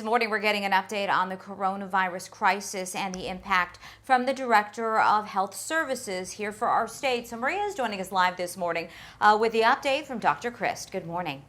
This morning, we're getting an update on the coronavirus crisis and the impact from the Director of Health Services here for our state. So Maria is joining us live this morning with the update from Dr. Christ. Good morning.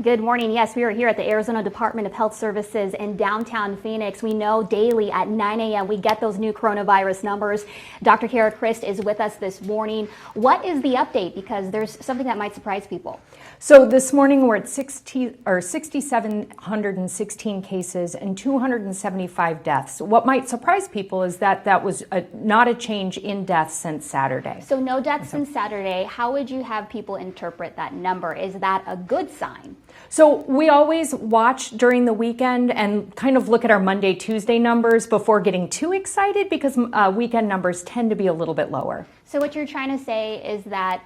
Good morning. Yes, we are here at the Arizona Department of Health Services in downtown Phoenix. We know daily at 9 a.m. we get those new coronavirus numbers. Dr. Cara Christ is with us this morning. What is the update? Because there's something that might surprise people. So this morning we're at 6,716 cases and 275 deaths. What might surprise people is that that was not a change in deaths since Saturday. So no deaths since Saturday. How would you have people interpret that number? Is that a good sign? So we always watch during the weekend and kind of look at our Monday, Tuesday numbers before getting too excited because weekend numbers tend to be a little bit lower. So what you're trying to say is that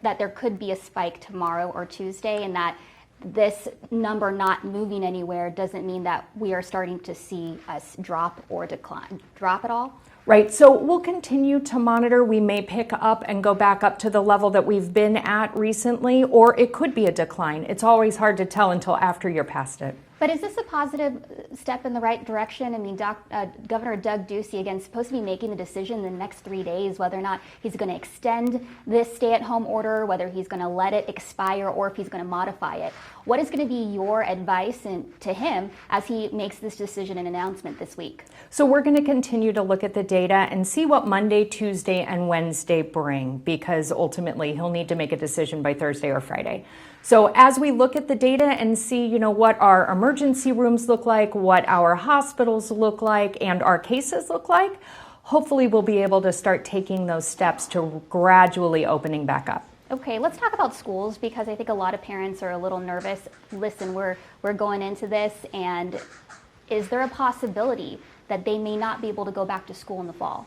there could be a spike tomorrow or Tuesday, and that this number not moving anywhere doesn't mean that we are starting to see us drop or decline. Drop at all? Right, so we'll continue to monitor. We may pick up and go back up to the level that we've been at recently, or it could be a decline. It's always hard to tell until after you're past it. But is this a positive step in the right direction? I mean, Governor Doug Ducey, again, is supposed to be making the decision in the next 3 days whether or not he's going to extend this stay-at-home order, whether he's going to let it expire, or if he's going to modify it. What is going to be your advice to him as he makes this decision and announcement this week? So we're going to continue to look at the data and see what Monday, Tuesday, and Wednesday bring, because ultimately he'll need to make a decision by Thursday or Friday. So as we look at the data and see, what our emergency rooms look like, what our hospitals look like, and our cases look like, hopefully we'll be able to start taking those steps to gradually opening back up. Okay, let's talk about schools, because I think a lot of parents are a little nervous. Listen, we're going into this, and is there a possibility that they may not be able to go back to school in the fall?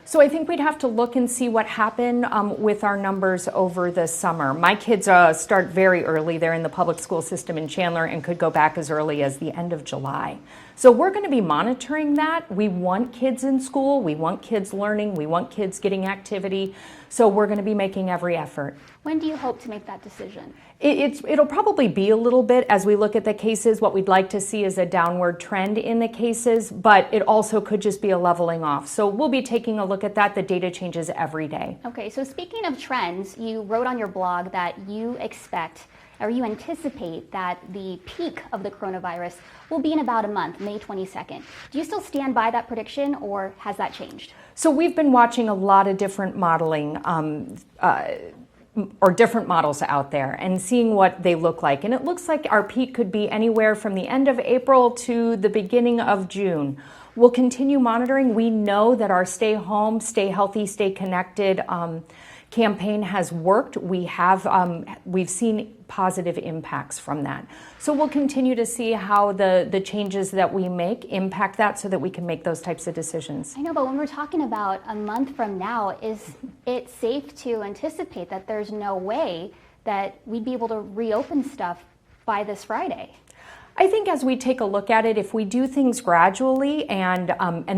So I think we'd have to look and see what happened with our numbers over the summer. My kids start very early. They're in the public school system in Chandler and could go back as early as the end of July. So we're going to be monitoring that. We want kids in school. We want kids learning. We want kids getting activity. So we're going to be making every effort. When do you hope to make that decision? It'll probably be a little bit as we look at the cases. What we'd like to see is a downward trend in the cases, but it also could just be a leveling off. So we'll be taking a look at that. The data changes every day. Okay, so speaking of trends, you wrote on your blog that you anticipate that the peak of the coronavirus will be in about a month, May 22nd. Do you still stand by that prediction, or has that changed? So we've been watching a lot of different modeling or different models out there and seeing what they look like. And it looks like our peak could be anywhere from the end of April to the beginning of June. We'll continue monitoring. We know that our stay home, stay healthy, stay connected campaign has worked. We've seen positive impacts from that. So we'll continue to see how the changes that we make impact that so that we can make those types of decisions. I know, but when we're talking about a month from now, is it safe to anticipate that there's no way that we'd be able to reopen stuff by this Friday? I think as we take a look at it, if we do things gradually and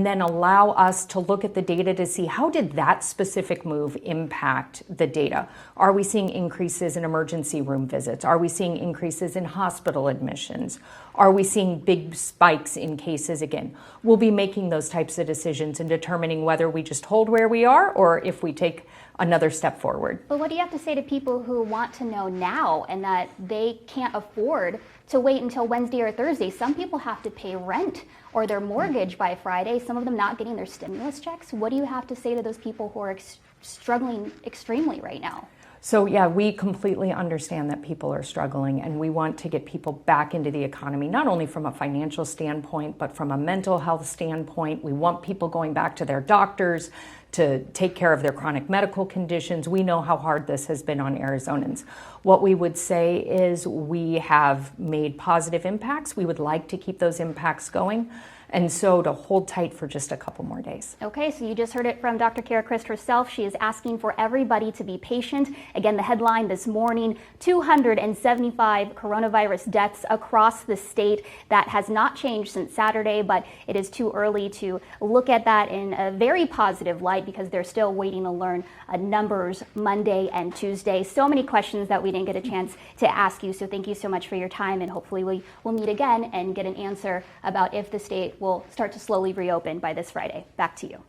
then allow us to look at the data to see how did that specific move impact the data? Are we seeing increases in emergency room visits? Are we seeing increases in hospital admissions? Are we seeing big spikes in cases again? We'll be making those types of decisions and determining whether we just hold where we are or if we take another step forward. But what do you have to say to people who want to know now and that they can't afford to wait until Wednesday or Thursday? Some people have to pay rent or their mortgage by Friday, some of them not getting their stimulus checks. What do you have to say to those people who are struggling extremely right now? So yeah, we completely understand that people are struggling, and we want to get people back into the economy, not only from a financial standpoint, but from a mental health standpoint. We want people going back to their doctors to take care of their chronic medical conditions. We know how hard this has been on Arizonans. What we would say is we have made positive impacts. We would like to keep those impacts going. And so to hold tight for just a couple more days. Okay, so you just heard it from Dr. Cara Christ herself. She is asking for everybody to be patient. Again, the headline this morning, 275 coronavirus deaths across the state. That has not changed since Saturday, but it is too early to look at that in a very positive light. light because they're still waiting to learn numbers Monday and Tuesday. So many questions that we didn't get a chance to ask you. So thank you so much for your time, and hopefully we will meet again and get an answer about if the state will start to slowly reopen by this Friday. Back to you.